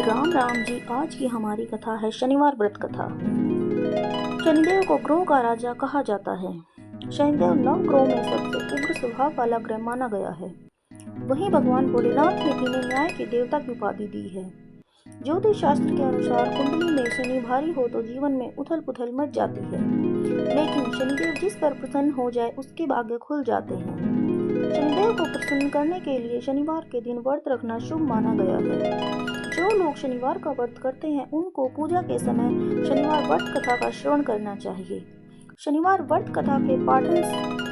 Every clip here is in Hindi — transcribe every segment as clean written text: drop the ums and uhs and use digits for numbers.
राम राम जी। आज की हमारी कथा है शनिवार व्रत कथा। शनिदेव को ग्रह का राजा कहा जाता है। शनिदेव नव ग्रहों में सबसे उग्र स्वभाव वाला ग्रह माना गया है। वहीं भगवान भोलेनाथ ने इन्हें न्याय के देवता की उपाधि दी है। ज्योतिष शास्त्र के अनुसार कुंडली में शनि भारी हो तो जीवन में उथल पुथल मच जाती है, लेकिन शनिदेव जिस पर प्रसन्न हो जाए उसके भाग्य खुल जाते हैं। शनिदेव को प्रसन्न करने के लिए शनिवार के दिन व्रत रखना शुभ माना गया है। जो लोग शनिवार का व्रत करते हैं उनको पूजा के समय शनिवार व्रत कथा का श्रवण करना चाहिए। शनिवार व्रत कथा के पाठन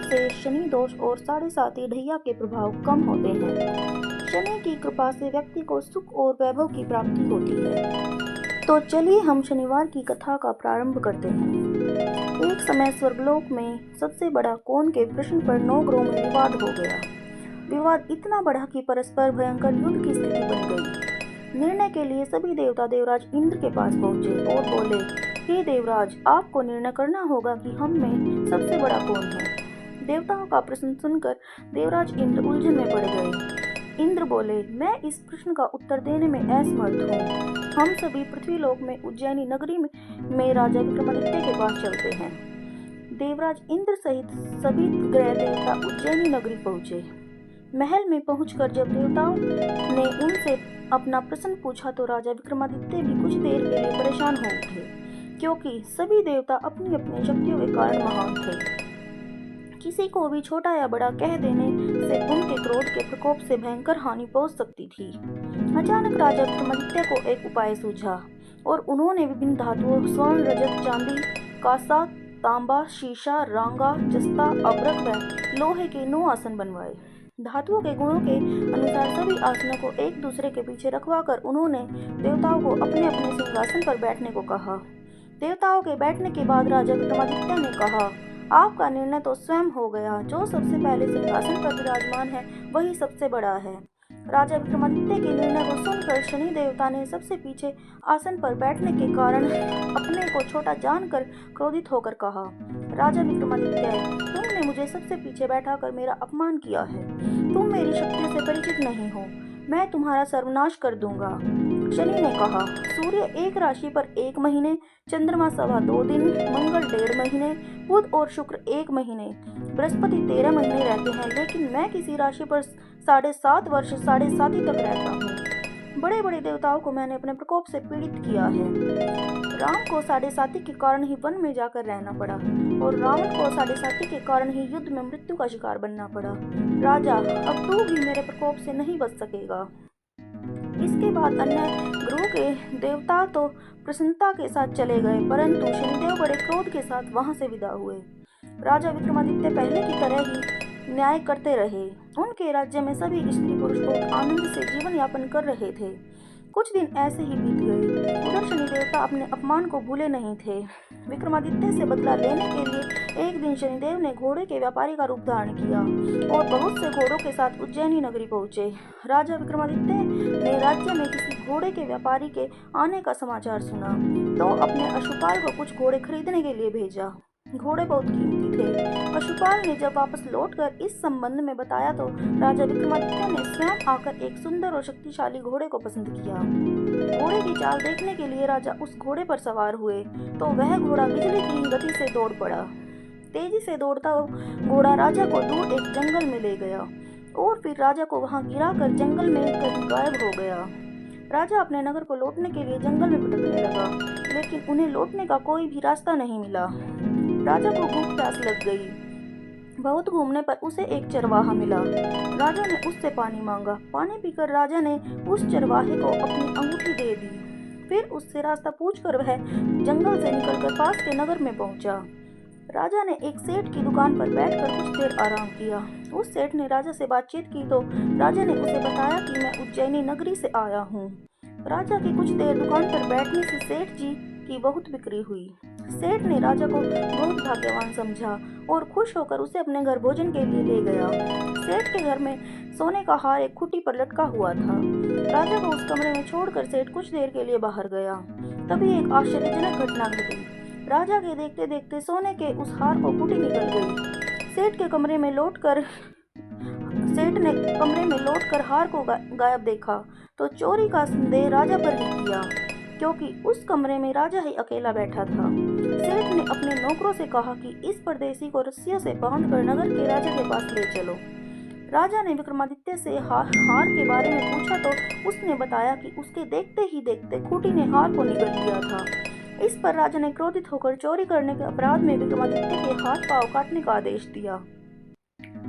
से शनि दोष और साढ़े साती ढैया के प्रभाव कम होते हैं। शनि की कृपा से व्यक्ति को सुख और वैभव की प्राप्ति होती है। तो चलिए हम शनिवार की कथा का प्रारंभ करते हैं। एक समय स्वर्गलोक में सबसे बड़ा कौन के प्रश्न पर 9 ग्रहों में विवाद हो गया। विवाद इतना बढ़ा कि परस्पर भयंकर युद्ध की स्थिति बन गई। निर्णय के लिए सभी देवता देवराज इंद्र के पास पहुंचे और बोले, हे देवराज, आपको निर्णय करना होगा कि हम में सबसे बड़ा कौन है। देवताओं का प्रश्न सुनकर देवराज इंद्र उलझन में पड़ गए। इंद्र बोले, मैं इस प्रश्न का उत्तर देने में असमर्थ हूँ। हम सभी पृथ्वीलोक में उज्जैनी नगरी में राजा विक्रमादित्य के पास चलते हैं। देवराज इंद्र सहित सभी ग्रह देवता उज्जैनी नगरी पहुंचे। महल में पहुंचकर जब देवताओं ने उनसे अपना प्रश्न पूछा तो राजा विक्रमादित्य भी कुछ देर के लिए परेशान हो उठे, क्योंकि सभी देवता अपनी अपनी शक्तियों के कारण महान थे। किसी को भी छोटा या बड़ा कह देने से उनके क्रोध के प्रकोप से भयंकर हानि पहुंच सकती थी। अचानक राजा विक्रमादित्य को एक उपाय सूझा और उन्होंने विभिन्न धातुओं स्वर्ण, रजत, चांदी, कांसा, तांबा, शीशा, रांगा, जस्ता, अभ्रक व लोहे के 9 आसन बनवाए। धातुओं के गुणों के अनुसार सभी आसनों को एक दूसरे के पीछे रखवाकर उन्होंने देवताओं को अपने अपने सिंहासन पर बैठने को कहा। देवताओं के बैठने के बाद राजा विक्रमादित्य ने कहा, आपका निर्णय तो स्वयं हो गया। जो सबसे पहले सिंहासन पर विराजमान है वही सबसे बड़ा है। राजा विक्रमादित्य के निर्णय को सुनकर शनि देवता ने सबसे पीछे आसन पर बैठने के कारण अपने को छोटा जानकर क्रोधित होकर कहा, राजा विक्रमादित्य, तुमने मुझे सबसे पीछे बैठाकर मेरा अपमान किया है। तुम मेरी शक्तियों से परिचित नहीं हो। मैं तुम्हारा सर्वनाश कर दूंगा। शनि ने कहा, सूर्य एक राशि पर 1 महीने, चंद्रमा 2.25 दिन, मंगल 1.5 महीने, बुध और शुक्र 1 महीने, बृहस्पति 13 महीने रहते हैं, लेकिन मैं किसी राशि पर 7.5 वर्ष 7.5 तक रहता हूँ। बड़े बड़े देवताओं को मैंने अपने प्रकोप से पीड़ित किया है। राम को 7.5 के कारण ही वन में जाकर रहना पड़ा और रावण को 7.5 के कारण ही युद्ध में मृत्यु का शिकार बनना पड़ा। राजा, अब तू भी मेरे प्रकोप से नहीं बच सकेगा। इसके बाद अन्य ग्रहों के देवता तो प्रसन्नता के साथ चले गए, परंतु शनिदेव बड़े क्रोध के साथ वहां से विदा हुए। राजा विक्रमादित्य पहले की तरह ही न्याय करते रहे। उनके राज्य में सभी स्त्री पुरुष बहुत आनंद से जीवन यापन कर रहे थे। कुछ दिन ऐसे ही बीत गए। उधर शनि देवता अपने अपमान को भूले नहीं थे। विक्रमादित्य से बदला लेने के लिए एक दिन शनिदेव ने घोड़े के व्यापारी का रूप धारण किया और बहुत से घोड़ों के साथ उज्जैनी नगरी पहुंचे। राजा विक्रमादित्य ने राज्य में किसी घोड़े के व्यापारी के आने का समाचार सुना तो अपने अश्वपाल को कुछ घोड़े खरीदने के लिए भेजा। घोड़े बहुत कीमती थे। अश्वपाल ने जब वापस लौटकर इस संबंध में बताया तो राजा विक्रमादित्य ने स्वयं आकर एक सुंदर और शक्तिशाली घोड़े को पसंद किया। घोड़े की चाल देखने के लिए राजा उस घोड़े पर सवार हुए तो वह घोड़ा बिजली की गति से दौड़ पड़ा। तेजी से दौड़ता घोड़ा राजा को दूर एक जंगल में ले गया और फिर राजा को वहां गिराकर जंगल में कहीं गायब हो गया। राजा अपने नगर को लौटने के लिए जंगल में भटकने लगा, लेकिन उन्हें लौटने का कोई भी रास्ता नहीं मिला। राजा को भूख प्यास लग गई। बहुत घूमने पर उसे एक चरवाहा मिला। राजा ने उससे पानी मांगा। पानी पीकर राजा ने उस चरवाहे को अपनी अंगूठी दे दी। फिर उससे रास्ता पूछकर वह जंगल से निकलकर पास के नगर में पहुंचा। राजा ने एक सेठ की दुकान पर बैठकर कुछ देर आराम किया। उस सेठ ने राजा से बातचीत की तो राजा ने उसे बताया कि मैं उज्जैनी नगरी से आया हूँ। राजा की कुछ देर दुकान पर बैठने से सेठ जी की बहुत बिक्री हुई। सेठ ने राजा को बहुत भाग्यवान समझा और खुश होकर उसे अपने घर भोजन के लिए ले गया। सेठ के घर में सोने का हार एक खूंटी पर लटका हुआ था। राजा को उस कमरे में छोड़कर सेठ कुछ देर के लिए बाहर गया। तभी एक आश्चर्यजनक घटना घटी। राजा के देखते देखते सोने के उस हार को खूंटी निकल गई। सेठ ने कमरे में लौटकर हार को गायब देखा तो चोरी का संदेह राजा पर ही किया, क्योंकि उस कमरे में राजा ही अकेला बैठा था। सेठ ने अपने नौकरों से कहा कि इस परदेसी को रस्सियों से बांधकर नगर के राजा के पास ले चलो। राजा ने विक्रमादित्य से हार के बारे में पूछा तो उसने बताया कि उसके देखते ही देखते खूंटी ने हार को निगल लिया था। इस पर राजा ने क्रोधित होकर चोरी करने के अपराध में विक्रमादित्य के हाथ पांव काटने का आदेश दिया।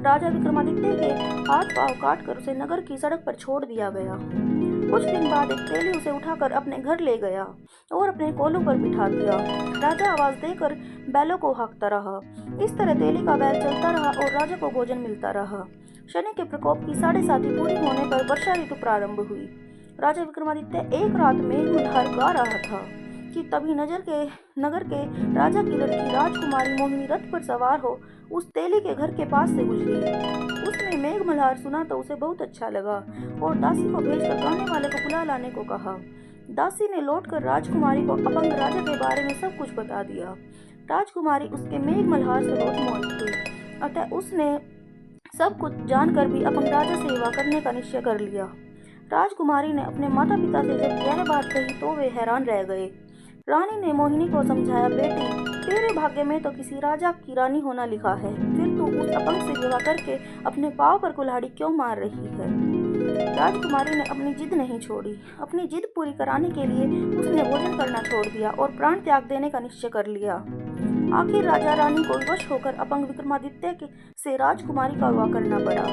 राजा विक्रमादित्य के हाथ पांव काटकर उसे नगर की सड़क पर छोड़ दिया गया। कुछ दिन बाद एक तेली उसे उठाकर अपने घर ले गया और अपने कोलों पर बिठा दिया। राजा आवाज देकर बैलों को हाँकता रहा। इस तरह तेली का बैल चलता रहा और राजा को भोजन मिलता रहा। शनि के प्रकोप की 7.5 पूरी होने पर वर्षा ऋतु प्रारंभ हुई। राजा विक्रमादित्य एक रात में मल्हार गा रहा था कि तभी नगर के राजा की लड़की राजकुमारी मोहिनी रथ पर सवार हो उस तेली के घर के पास से गुजरी। उसने मेघ मल्हार सुना तो उसे बहुत अच्छा लगा और दासी को भेजकर गाने वाले को बुला लाने को कहा। दासी ने लौटकर राजकुमारी को अपंग राजा के बारे में सब कुछ बता दिया। राजकुमारी उसके मेघ मल्हार से बहुत मोहित हुई, अतः उसने सब कुछ जानकर भी अपंग राजा से विवाह करने का निश्चय कर लिया। राजकुमारी ने अपने माता पिता से जब यह बात कही तो वे हैरान रह गए। रानी ने मोहिनी को समझाया, बेटी, तेरे भाग्य में तो किसी राजा की रानी होना लिखा है, फिर तू उस अपंग से विवाह करके अपने पाँव पर कुल्हाड़ी क्यों मार रही है। राजकुमारी ने अपनी जिद नहीं छोड़ी। अपनी जिद पूरी कराने के लिए उसने भोजन करना छोड़ दिया और प्राण त्याग देने का निश्चय कर लिया। आखिर राजा रानी को विवश होकर अपंग विक्रमादित्य से राजकुमारी का विवाह करना पड़ा।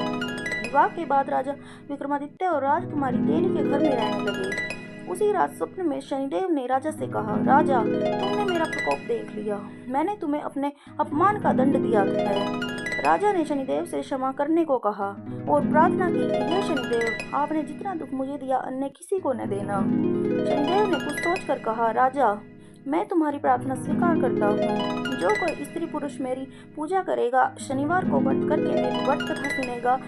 विवाह के बाद राजा विक्रमादित्य और राजकुमारी तेली के घर में रहने लगे। उसी रात स्वप्न में शनिदेव ने राजा से कहा, राजा, तुमने मेरा प्रकोप देख लिया, मैंने तुम्हें अपने अपमान का दंड दिया है। राजा ने शनिदेव से क्षमा करने को कहा और प्रार्थना की कि हे शनिदेव, आपने जितना दुख मुझे दिया अन्य किसी को न देना। शनिदेव ने कुछ सोचकर कहा, राजा, मैं तुम्हारी प्रार्थना स्वीकार करता हूँ। जो कोई स्त्री पुरुष मेरी पूजा करेगा, शनिवार को व्रत करके मेरी व्रत कथा सुनेगा,